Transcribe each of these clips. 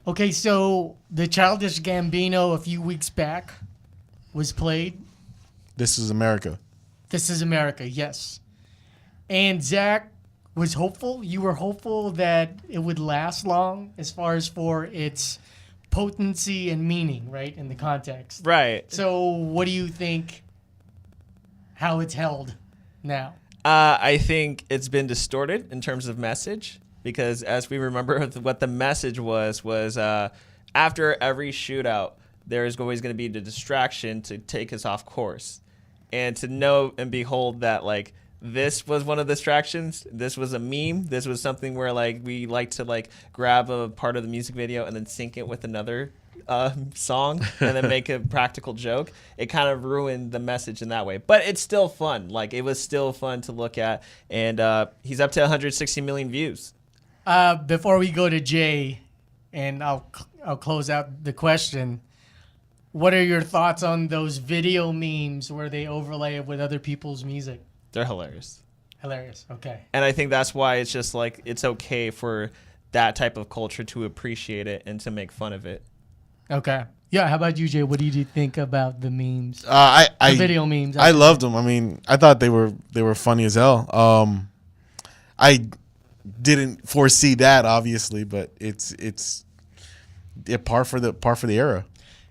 Okay, so the Childish Gambino a few weeks back was played. This is America. This is America, yes. And Zach was hopeful. You were hopeful that it would last long as far as for its potency and meaning, right, in the context. Right. So what do you think how it's held now? I think it's been distorted in terms of message because as we remember what the message was after every shootout, there is always going to be the distraction to take us off course. And to know and behold that, like, this was one of the distractions. This was a meme. This was something where, like, we like to, like, grab a part of the music video and then sync it with another song and then make a practical joke. It kind of ruined the message in that way. But it's still fun. Like, it was still fun to look at. And he's up to 160 million views. Before we go to Jay, and I'll close out the question, what are your thoughts on those video memes where they overlay it with other people's music? They're hilarious. Hilarious. Okay. And I think that's why it's just like it's okay for that type of culture to appreciate it and to make fun of it. Okay. Yeah. How about you, Jay? What did you think about the memes? The video memes. I loved them. I mean, I thought they were funny as hell. I didn't foresee that, obviously, but it's par for the era.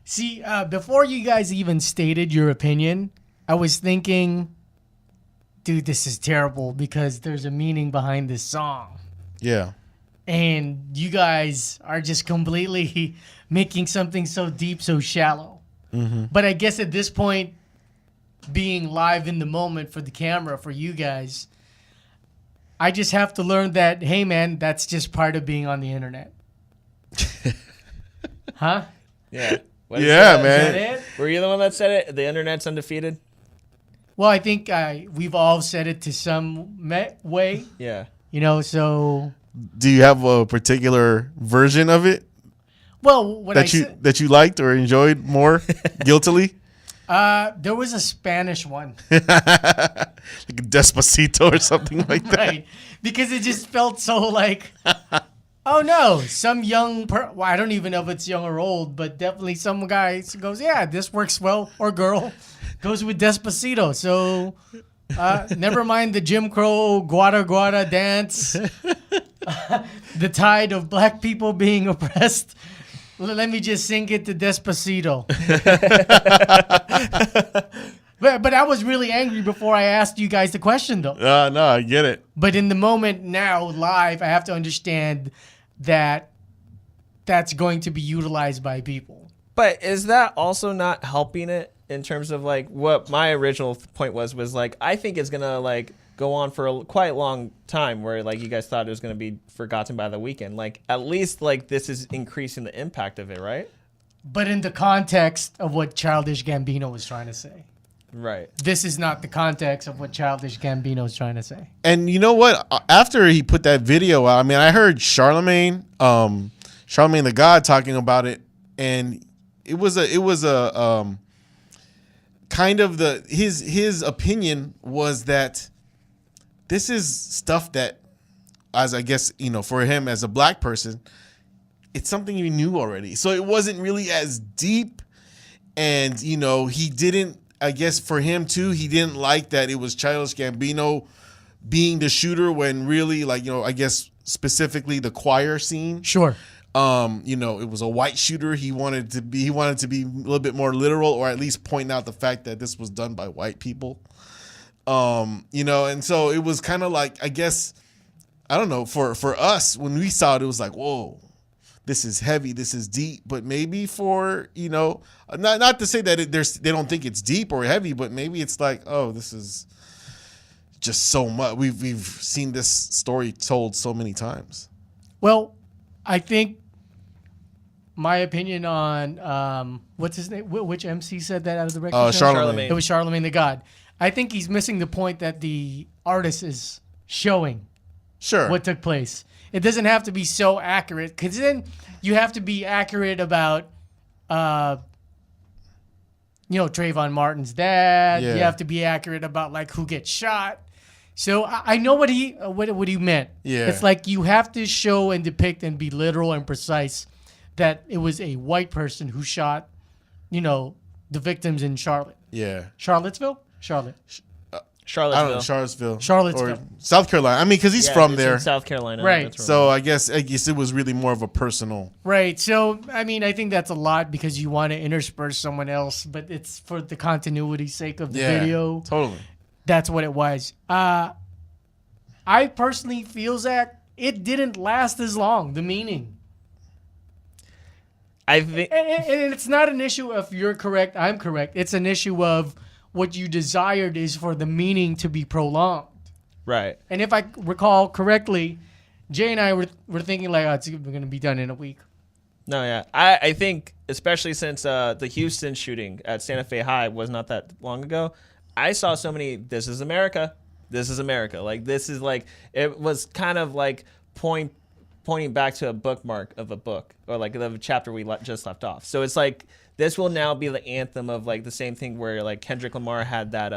See, before you guys even stated your opinion, I was thinking, dude, this is terrible because there's a meaning behind this song. Yeah. And you guys are just completely making something so deep, so shallow. Mm-hmm. But I guess at this point, being live in the moment for the camera, for you guys, I just have to learn that, hey, man, that's just part of being on the internet. Huh? Yeah. Yeah, man. Is that it? Were you the one that said it? The internet's undefeated? Well, I think we've all said it to some way. Yeah. You know, so... Do you have a particular version of it? Well, what that you liked or enjoyed more guiltily? There was a Spanish one. Like Despacito or something like that. Right. Because it just felt so like, oh no, some young, well, I don't even know if it's young or old, but definitely some guy goes, yeah, this works well, or girl goes with Despacito. So never mind the Jim Crow Guada Guada dance, the tide of black people being oppressed. Let me just sing it to Despacito. But I was really angry before I asked you guys the question, though. No, I get it. But in the moment now, live, I have to understand that that's going to be utilized by people. But is that also not helping it in terms of, like, what my original point was like, I think it's going to, like, go on for a quite long time where, like, you guys thought it was going to be forgotten by the weekend. Like, at least, like, this is increasing the impact of it, right? But in the context of what Childish Gambino was trying to say. Right. This is not the context of what Childish Gambino is trying to say. And you know what? After he put that video out, I mean, I heard Charlemagne the God talking about it, and it was a kind of his opinion was that this is stuff that, as I guess, you know, for him as a black person, it's something he knew already. So it wasn't really as deep, and you know, he didn't. I guess for him too, he didn't like that it was Childish Gambino being the shooter when really, like, you know, I guess specifically the choir scene. Sure. You know, it was a white shooter. He wanted to be a little bit more literal, or at least point out the fact that this was done by white people. You know, and so it was kind of like, I guess, I don't know, for us, when we saw it, it was like, whoa, this is heavy, this is deep. But maybe for, you know, not to say that they don't think it's deep or heavy, but maybe it's like, oh, this is just so much. We've seen this story told so many times. Well, I think my opinion on what's his name? Which MC said that out of the record? Charlemagne. It was Charlemagne the God. I think he's missing the point that the artist is showing. Sure. What took place. It doesn't have to be so accurate, because then you have to be accurate about, you know, Trayvon Martin's dad. Yeah. You have to be accurate about, like, who gets shot. So I know what he meant. Yeah. It's like you have to show and depict and be literal and precise that it was a white person who shot, the victims in Charlotte. Yeah. Charlottesville? Charlotte. Charlottesville. I don't know, Charlottesville. Charlottesville. Or South Carolina. I mean, because he's Yeah, from it's there. in South Carolina. Right. That's where So I guess it was really more of a personal. Right. So, I mean, I think that's a lot because you want to intersperse someone else, but it's for the continuity's sake of the video. Totally. That's what it was. I personally feel, Zach, it didn't last as long, the meaning. I think And it's not an issue of you're correct, I'm correct. It's an issue of what you desired is for the meaning to be prolonged. right. And if I recall correctly, Jay and I were thinking like, it's going to be done in a week. No, yeah. I think, especially since the Houston shooting at Santa Fe High was not that long ago, I saw so many, this is America. This is America. Like, this is like, it was kind of like pointing back to a bookmark of a book or like of a chapter we just left off. So it's like, this will now be the anthem of like the same thing where like Kendrick Lamar had that,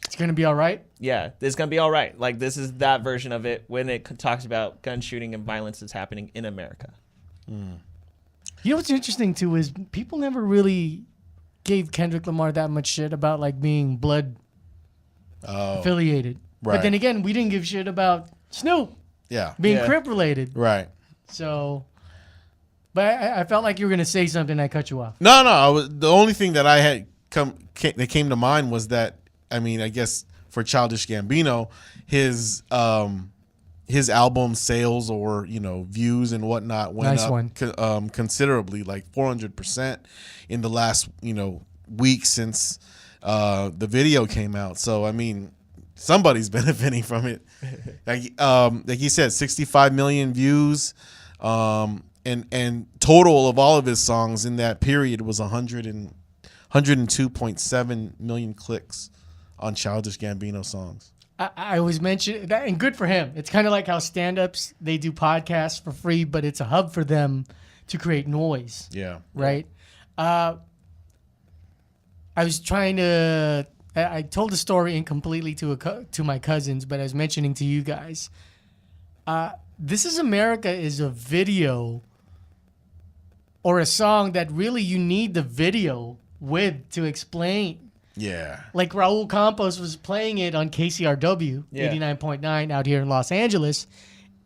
It's going to be all right. yeah, it's going to be all right. Like, this is that version of it when it talks about gun shooting and violence that's happening in America. You know what's interesting too is people never really gave Kendrick Lamar that much shit about like being blood affiliated. But Right. then again, we didn't give shit about Snoop Yeah. being Yeah. Crip related. Right. So, but I felt like you were gonna say something. I cut you off. No. The only thing that I had that came to mind was that, I mean, I guess for Childish Gambino, his album sales or views and whatnot went Nice up one. considerably, like 400% in the last week since the video came out. So I mean, somebody's benefiting from it. Like he said, 65 million views, and total of all of his songs in that period was 102.7 million clicks on Childish Gambino songs. I was mentioning that, and good for him. It's kind of like how stand-ups, they do podcasts for free, but it's a hub for them to create noise, Yeah. right? I was trying to. I told the story incompletely to my cousins, but I was mentioning to you guys. This Is America is a video or a song that really you need the video with to explain. Yeah. Like Raul Campos was playing it on KCRW, Yeah. 89.9 out here in Los Angeles.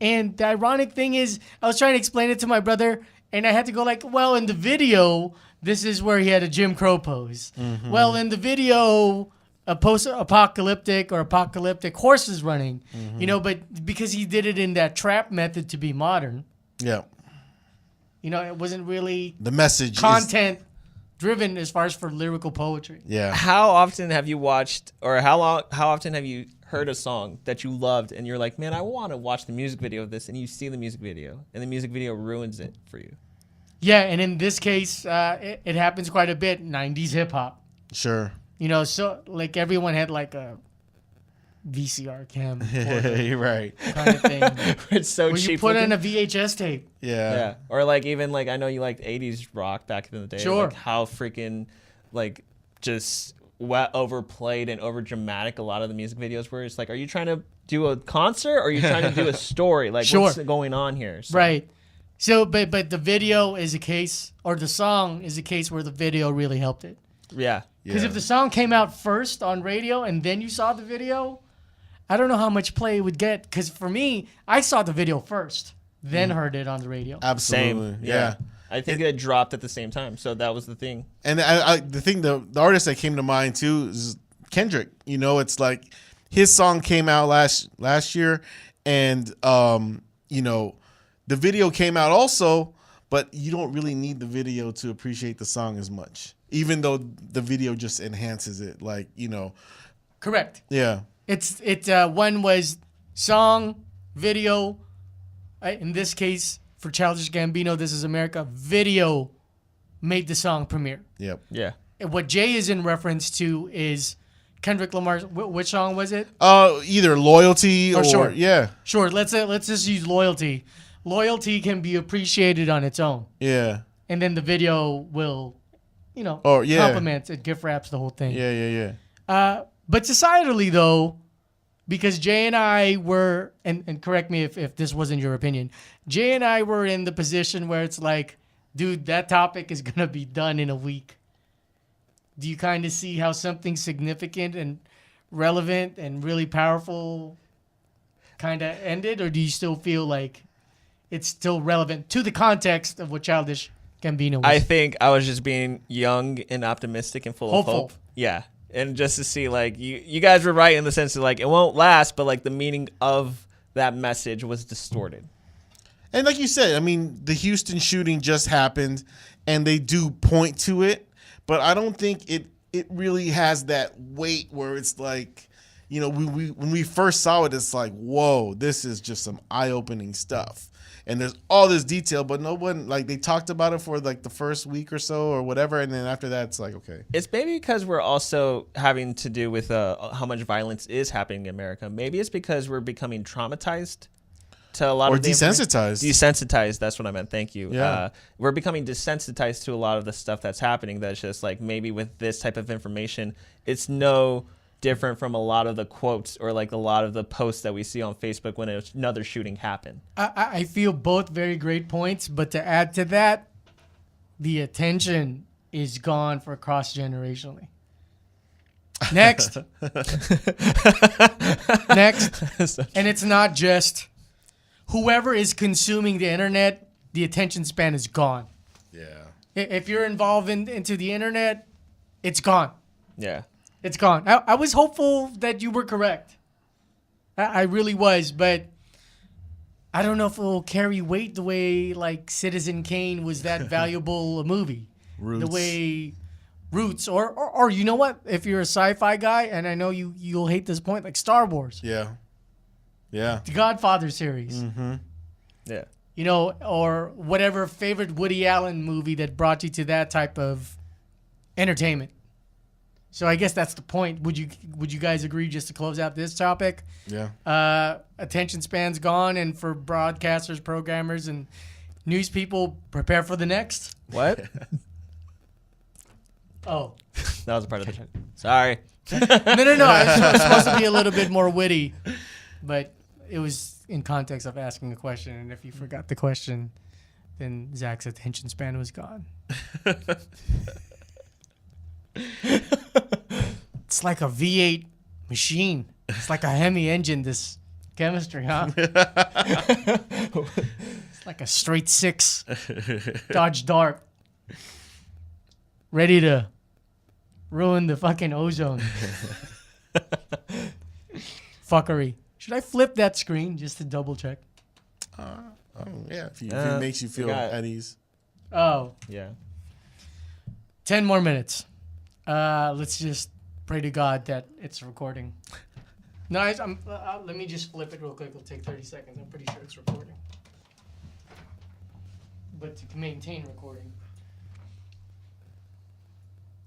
And the ironic thing is, I was trying to explain it to my brother, and I had to go like, well, in the video, this is where he had a Jim Crow pose. Mm-hmm. Well, in the video, a post-apocalyptic or apocalyptic horses running, Mm-hmm. but because he did it in that trap method to be modern, Yeah. it wasn't really The message content driven as far as for lyrical poetry. Yeah. How often have you watched, or how often have you heard a song that you loved and you're like, man, I want to watch the music video of this, and you see the music video and the music video ruins it for you? Yeah, and in this case, it happens quite a bit. 90s hip hop. Sure. So like everyone had like a VCR cam You're right. kind of thing. It's so Where cheap. you put in looking. a VHS tape. Yeah. Yeah, or like even like I know you liked 80s rock back in the day. Sure. Like how freaking like just overplayed and over dramatic a lot of the music videos were. It's like, are you trying to do a concert or are you trying to do a story? Like Sure. what's going on here? So, Right. So, but the video is a case, or the song is a case where the video really helped it. Yeah. Because Yeah. if the song came out first on radio and then you saw the video, I don't know how much play it would get. Because for me, I saw the video first, then heard it on the radio. Absolutely. Same. Yeah. I think it dropped at the same time. So that was the thing. And the artist that came to mind too is Kendrick. It's like his song came out last year, and the video came out also, but you don't really need the video to appreciate the song as much, even though the video just enhances it. Like Correct. yeah, One was song, video. In this case, for Childish Gambino, This Is America, video made the song premiere. yep. Yeah. And what Jay is in reference to is Kendrick Lamar's. Which song was it? Either loyalty or sure. yeah, Sure. Let's just use Loyalty. Loyalty can be appreciated on its own, yeah, and then the video will, Or, yeah. complement it, gift wraps the whole thing. yeah. But societally, though, because Jay and I were, and correct me if this wasn't your opinion, Jay and I were in the position where it's like, dude, that topic is going to be done in a week. Do you kind of see how something significant and relevant and really powerful kind of ended? Or do you still feel like it's still relevant to the context of what Childish Gambino was? I think I was just being young and optimistic and full Hopeful. of hope. Yeah. And just to see, like, you guys were right in the sense that, like, it won't last, but, like, the meaning of that message was distorted. And like you said, I mean, the Houston shooting just happened, and they do point to it, but I don't think it really has that weight where it's like, you know, when we first saw it, it's like, whoa, this is just some eye-opening stuff. And there's all this detail, but no one, like, they talked about it for like the first week or so or whatever, and then after that, it's like, okay. It's maybe because we're also having to do with how much violence is happening in America. Maybe it's because we're becoming traumatized to a lot Or of the desensitized. Desensitized, that's what I meant. Thank you. Yeah. We're becoming desensitized to a lot of the stuff that's happening. That's just like maybe with this type of information, it's no different from a lot of the quotes or like a lot of the posts that we see on Facebook when another shooting happened. I feel both very great points, but to add to that, the attention is gone for cross-generationally. Next. Next. And it's not just whoever is consuming the internet, the attention span is gone. Yeah. If you're involved into the internet, it's gone. Yeah. It's gone. I was hopeful that you were correct. I really was, but I don't know if it will carry weight the way like Citizen Kane was that valuable a movie. Roots. The way Roots or you know what? If you're a sci-fi guy, and I know you'll hate this point, like Star Wars. Yeah. Yeah. The Godfather series. Mm-hmm. Yeah. You know, or whatever favorite Woody Allen movie that brought you to that type of entertainment. So I guess that's the point. Would you guys agree, just to close out this topic? Yeah. Attention span's gone, and for broadcasters, programmers, and news people, prepare for the next. What? Oh. That was a part of the check. Sorry. No. It was supposed to be a little bit more witty, but it was in context of asking a question, and if you forgot the question, then Zach's attention span was gone. It's like a V8 machine. It's like a Hemi engine, this chemistry, huh? It's like a straight 6 Dodge Dart. Ready to ruin the fucking ozone. Fuckery. Should I flip that screen just to double check? Yeah, if it makes you feel at ease. Oh, Yeah. 10 more minutes. Let's just pray to God that it's recording. No, let me just flip it real quick. It'll take 30 seconds. I'm pretty sure it's recording. But to maintain recording.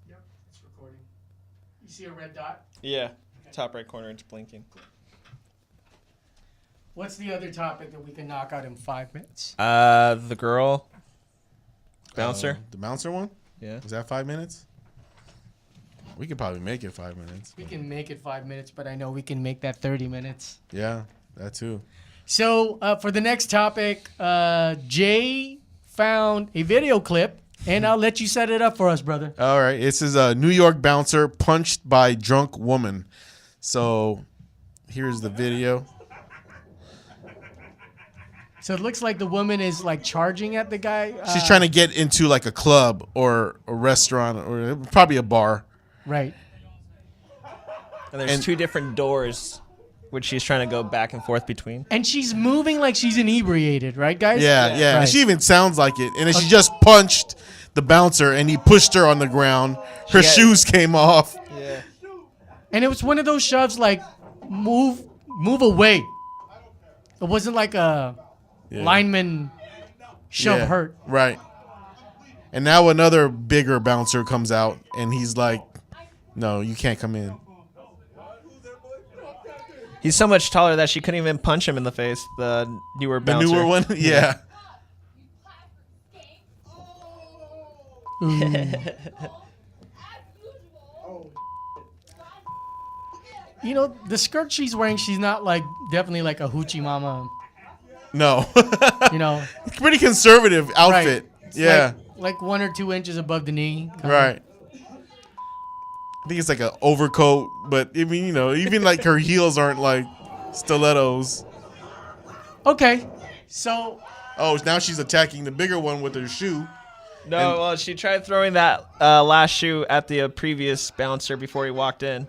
Yep, it's recording. You see a red dot? Yeah. Top right corner, it's blinking. What's the other topic that we can knock out in 5 minutes? The girl bouncer. The bouncer one? Yeah. Is that 5 minutes? We could probably make it 5 minutes. We can make it 5 minutes, but I know we can make that 30 minutes. Yeah, that too. So for the next topic, Jay found a video clip, and I'll let you set it up for us, brother. All right. This is a New York bouncer punched by drunk woman. So here's the video. So it looks like the woman is like charging at the guy. She's trying to get into like a club or a restaurant or probably a bar. Right. And there's two different doors which she's trying to go back and forth between. And she's moving like she's inebriated, right, guys? Yeah. Right. And she even sounds like it. And then she just punched the bouncer and he pushed her on the ground. Her shoes came off. Yeah. And it was one of those shoves like move away. It wasn't like a lineman shove hurt. Right. And now another bigger bouncer comes out and he's like, no, you can't come in. He's so much taller that she couldn't even punch him in the face. The newer bouncer. The newer one? Yeah. You know, the skirt she's wearing, she's not like definitely like a hoochie mama. No. You know. Pretty conservative outfit. Right. It's Yeah. like 1 or 2 inches above the knee. kinda. Right. I think it's like an overcoat, but I mean, even like her heels aren't like stilettos. Okay. So Oh, now she's attacking the bigger one with her shoe. No, well, she tried throwing that last shoe at the previous bouncer before he walked in.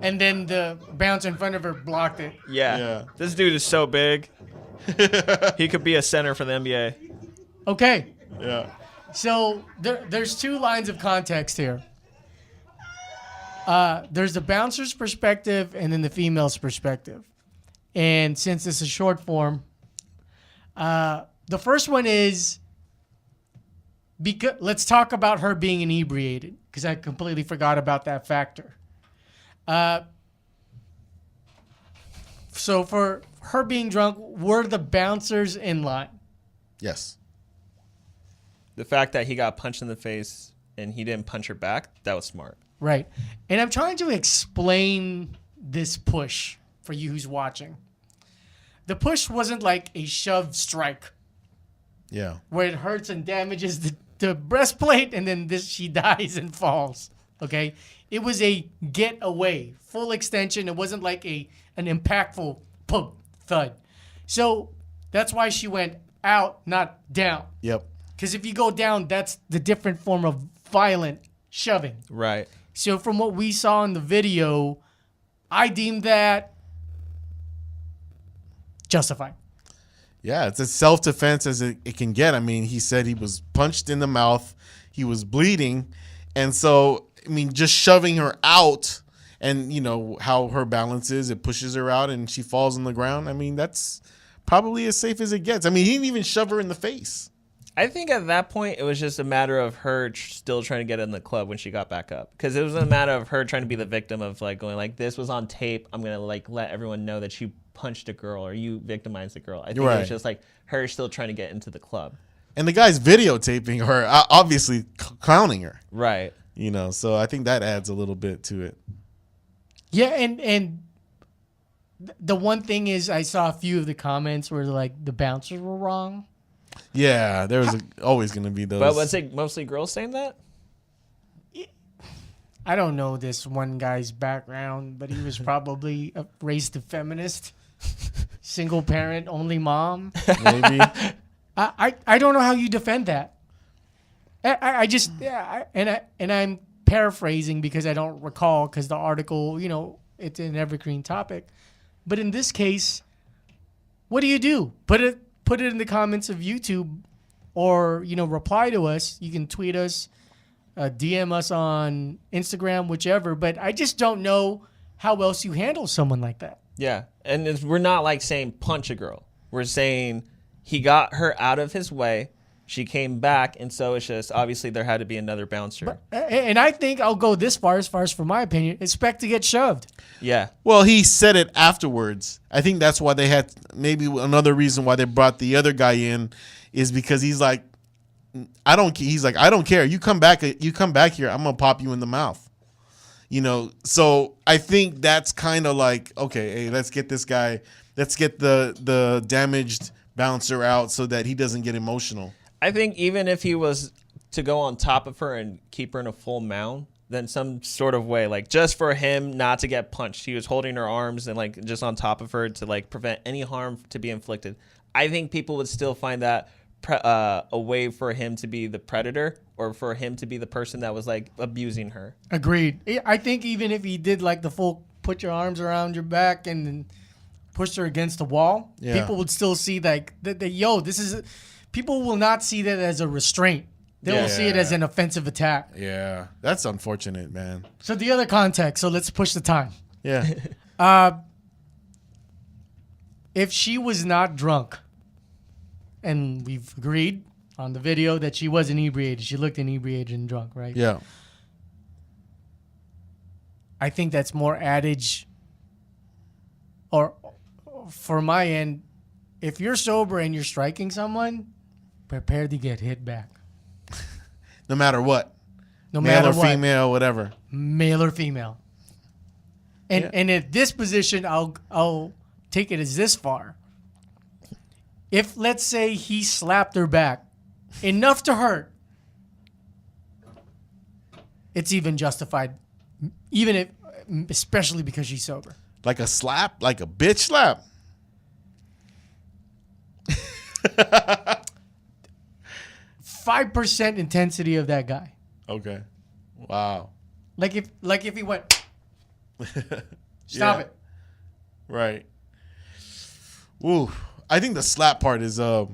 and then the bouncer in front of her blocked it. Yeah. Yeah. This dude is so big. He could be a center for the NBA. Okay. Yeah. So there's 2 lines of context here. There's the bouncer's perspective and then the female's perspective. And since this is short form, the first one is because let's talk about her being inebriated because I completely forgot about that factor. So for her being drunk, were the bouncers in line? Yes. The fact that he got punched in the face and he didn't punch her back, that was smart. Right. And I'm trying to explain this push for you who's watching. The push wasn't like a shove strike Yeah. where it hurts and damages the breastplate and then she dies and falls. Okay? It was a get away, full extension. It wasn't like an impactful pump thud. So that's why she went out, not down. Yep. Because if you go down, that's the different form of violent shoving. Right. So from what we saw in the video, I deemed that justified. Yeah, it's as self-defense as it can get. I mean, he said he was punched in the mouth. He was bleeding. And so, I mean, just shoving her out and, how her balance is, it pushes her out and she falls on the ground. I mean, that's probably as safe as it gets. I mean, he didn't even shove her in the face. I think at that point, it was just a matter of her still trying to get in the club when she got back up. Because it was a matter of her trying to be the victim of, like, going, like, this was on tape. I'm going to, like, let everyone know that you punched a girl or you victimized a girl. I think it was just, like, her still trying to get into the club. And the guy's videotaping her, obviously clowning her. Right. So I think that adds a little bit to it. Yeah, and the one thing is I saw a few of the comments where, like, the bouncers were wrong. Yeah, there was always going to be those. But was it mostly girls saying that? I don't know this one guy's background, but he was probably raised a feminist, single parent, only mom. Maybe. I don't know how you defend that. I just and I'm paraphrasing because I don't recall because the article, it's an evergreen topic. But in this case, what do you do? Put it in the comments of YouTube or, reply to us. You can tweet us, DM us on Instagram, whichever. But I just don't know how else you handle someone like that. Yeah. And we're not like saying punch a girl. We're saying he got her out of his way. She came back. And so it's just obviously there had to be another bouncer. And I think I'll go this far as for my opinion, expect to get shoved. Yeah. Well, he said it afterwards. I think that's why they had maybe another reason why they brought the other guy in is because he's like, I don't care. You come back here. I'm going to pop you in the mouth. So I think that's kind of like, okay, hey, let's get this guy. Let's get the damaged bouncer out so that he doesn't get emotional. I think even if he was to go on top of her and keep her in a full mount, then some sort of way, like just for him not to get punched, he was holding her arms and like just on top of her to like prevent any harm to be inflicted. I think people would still find that a way for him to be the predator or for him to be the person that was like abusing her. Agreed. I think even if he did like the full put your arms around your back and then push her against the wall, people would still see like people will not see that as a restraint. They will see it as an offensive attack. Yeah, that's unfortunate, man. So the other context, so let's push the time. Yeah. If she was not drunk, and we've agreed on the video that she was inebriated, she looked inebriated and drunk, right? Yeah. I think that's more adage, or for my end, if you're sober and you're striking someone, prepare to get hit back. No matter what. No Male matter or what. female, whatever. Male or female. And at this position, I'll take it as this far. If let's say he slapped her back enough to hurt, it's even justified, even if, especially because she's sober. Like a slap, like a bitch slap. 5% intensity of that guy. Okay. Wow. Like if he went, stop it. Right. Ooh. I think the slap part is I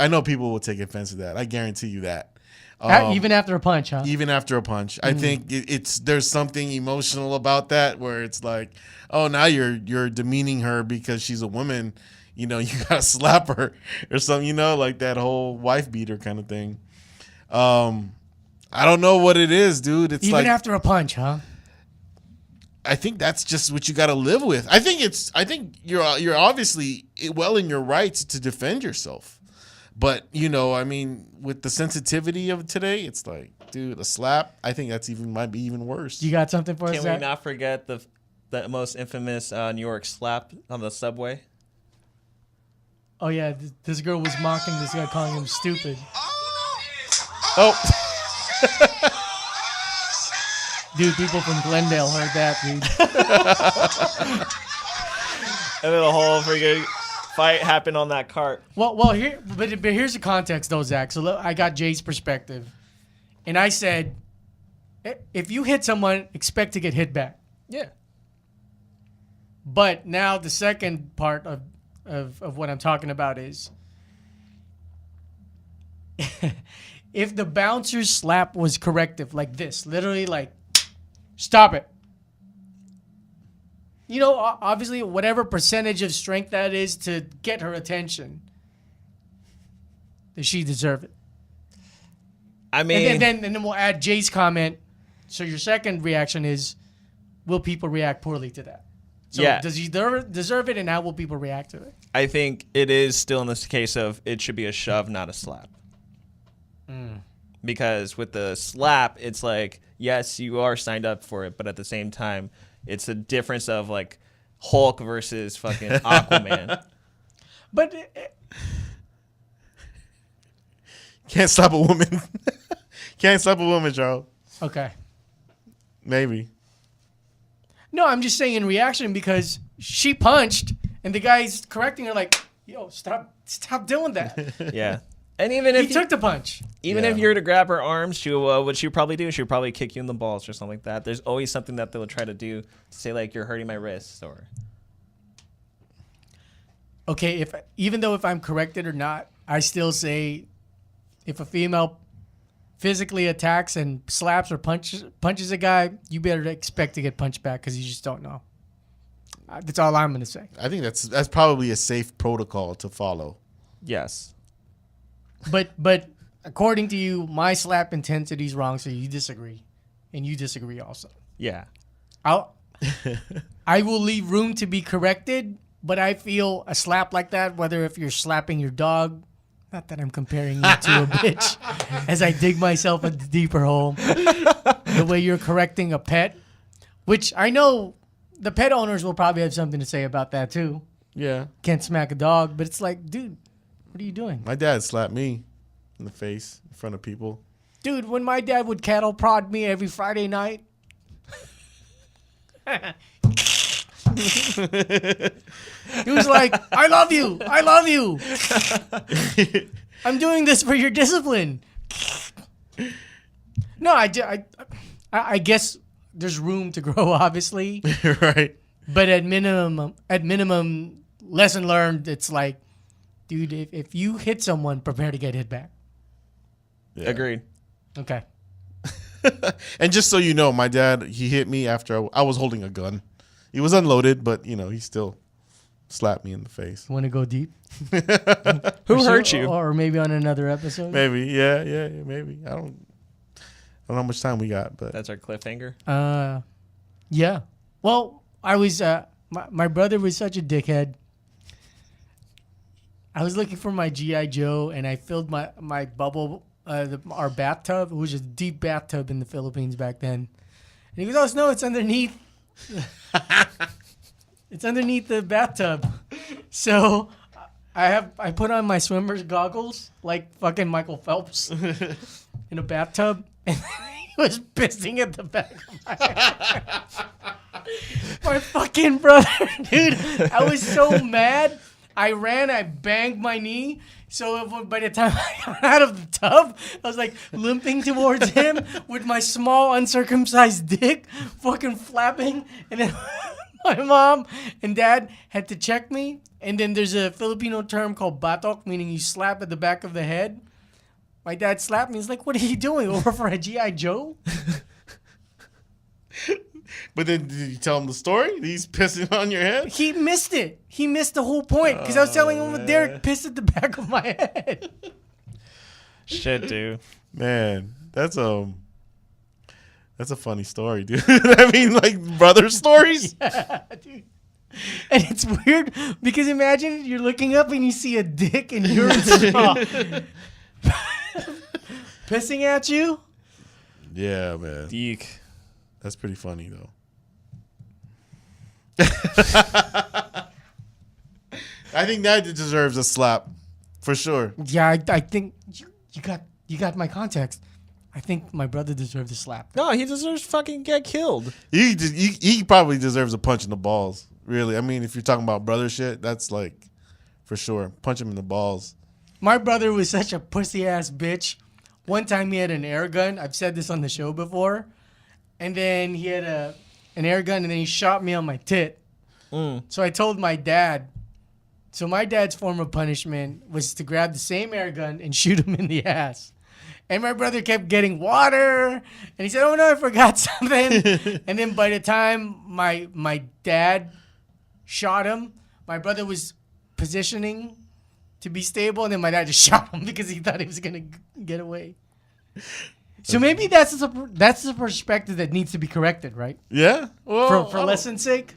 know people will take offense to that. I guarantee you that. Even after a punch, huh? Even after a punch. I think there's something emotional about that where it's like, oh, now you're demeaning her because she's a woman. You know, you gotta slap her or something, you know, like that whole wife beater kind of thing. I don't know what it is, dude. It's even like after a punch, huh? I think that's just what you got to live with. I think you're obviously well in your rights to defend yourself. But, you know, I mean, with the sensitivity of today, it's like, dude, a slap, I think might be even worse. You got something for us? Can we not forget the most infamous New York slap on the subway? Oh yeah, this girl was mocking this guy, calling him stupid. Oh. Dude, people from Glendale heard that, dude. And then the whole freaking fight happened on that cart. Well, but here's the context, though, Zach. So look, I got Jay's perspective, and I said, if you hit someone, expect to get hit back. Yeah. But now the second part of what I'm talking about is, if the bouncer's slap was corrective, like this, literally like, stop it. You know, obviously, whatever percentage of strength that is to get her attention, does she deserve it? I mean, and then we'll add Jay's comment. So your second reaction is, will people react poorly to that? So yeah. Does he deserve it, and how will people react to it? I think it is still in this case of it should be a shove, not a slap. Because with the slap, it's like, yes, you are signed up for it, but at the same time, it's a difference of like Hulk versus fucking Aquaman. But Can't slap a woman. Can't slap a woman, Charles. okay. Maybe. No, I'm just saying in reaction because she punched, and the guy's correcting her like, yo, stop doing that. Yeah. And even if he took the punch. Even if you were to grab her arms, what she would probably do, she would probably kick you in the balls or something like that. There's always something that they'll try to do to say, like, you're hurting my wrists or... Okay, even though if I'm corrected or not, I still say if a female physically attacks and slaps or punches a guy, you better expect to get punched back because you just don't know. That's all I'm going to say. I think that's probably a safe protocol to follow. Yes. But according to you, my slap intensity is wrong, so you disagree, and you disagree also. Yeah. I will leave room to be corrected, but I feel a slap like that, whether if you're slapping your dog, not that I'm comparing you to a bitch, as I dig myself a deeper hole, the way you're correcting a pet, which I know the pet owners will probably have something to say about that too. Yeah. Can't smack a dog, but it's like, dude, what are you doing? My dad slapped me in the face in front of people. Dude, when my dad would cattle prod me every Friday night. He was like, I love you. I love you. I'm doing this for your discipline. No, I guess there's room to grow, obviously. Right. But at minimum, lesson learned, it's like, dude, if you hit someone, prepare to get hit back. Yeah. Agreed. Okay. And just so you know, my dad, he hit me after I was holding a gun. He was unloaded, but, you know, he still slapped me in the face. Want to go deep? Who hurt you? Or maybe on another episode? Maybe. Yeah, maybe. I don't know how much time we got, but That's our cliffhanger. Yeah. Well, I was, my brother was such a dickhead. I was looking for my G.I. Joe, and I filled my bubble, our bathtub. It was a deep bathtub in the Philippines back then. And he goes, oh, no, it's underneath. It's underneath the bathtub. So I put on my swimmer's goggles like fucking Michael Phelps in a bathtub, and he was pissing at the back of my head. My fucking brother, dude. I was so mad. I ran. I banged my knee. So by the time I got out of the tub, I was like limping towards him with my small uncircumcised dick, fucking flapping, and then. My mom and dad had to check me, and then there's a Filipino term called batok, meaning you slap at the back of the head. My dad slapped me. He's like, "What are you doing? Over for a G.I. Joe?" But then did you tell him the story? He's pissing on your head? He missed it. He missed the whole point because I was telling him Derek pissed at the back of my head. Shit, dude. Man, that's a funny story, dude. I mean, like brother stories. Yeah, dude. And it's weird because imagine you're looking up and you see a dick and you're pissing at you. Yeah, man. Eek. That's pretty funny though. I think that deserves a slap, for sure. Yeah, I think you got my context. I think my brother deserves a slap. No, he deserves to fucking get killed. He probably deserves a punch in the balls. Really, I mean, if you're talking about brother shit, that's like, for sure, punch him in the balls. My brother was such a pussy ass bitch. One time he had an air gun. I've said this on the show before. And then he had an air gun, and then he shot me on my tit. So I told my dad. So my dad's form of punishment was to grab the same air gun and shoot him in the ass. And my brother kept getting water, and he said, "Oh no, I forgot something." And then by the time my dad shot him, my brother was positioning to be stable, and then my dad just shot him because he thought he was gonna get away. So maybe that's the perspective that needs to be corrected, right? Yeah, well, For lesson's sake.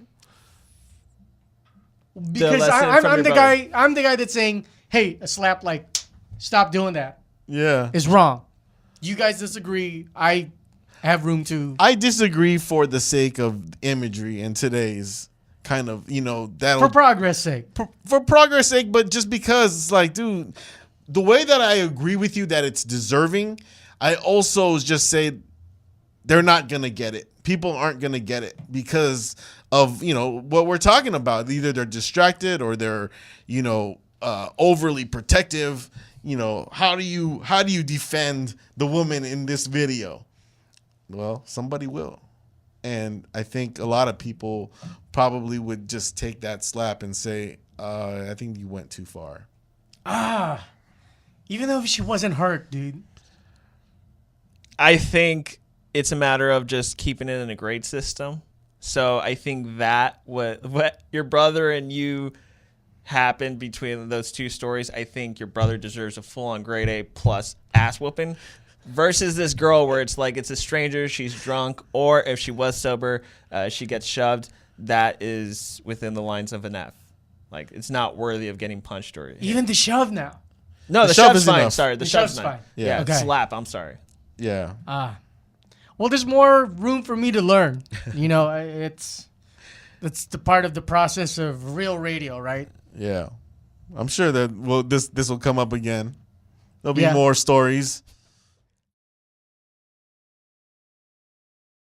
Because lesson I'm from the your guy. I'm the guy that's saying, "Hey, a slap like, stop doing that. yeah. Is wrong." You guys disagree. I have room to. I disagree for the sake of imagery in today's kind of, that For progress' sake. for progress sake, but just because it's like, dude, the way that I agree with you that it's deserving, I also just say they're not gonna get it. People aren't gonna get it because of what we're talking about. Either they're distracted or they're overly protective. How do you defend the woman in this video? Well, somebody will. And I think a lot of people probably would just take that slap and say, I think you went too far. Even though she wasn't hurt, dude. I think it's a matter of just keeping it in a grade system. So I think that what your brother and you happened between those two stories, I think your brother deserves a full-on grade A plus ass whooping versus this girl where it's like it's a stranger, she's drunk, or if she was sober, she gets shoved. That is within the lines of an F. Like, it's not worthy of getting punched or Even the shove now. No, the shove shove's is fine. enough. Sorry, the shove's shove's fine. fine. Yeah. Okay. Slap, I'm sorry. Yeah. Well, there's more room for me to learn. It's the part of the process of real radio, right? Yeah. I'm sure that this will come up again. There'll be Yeah. more stories.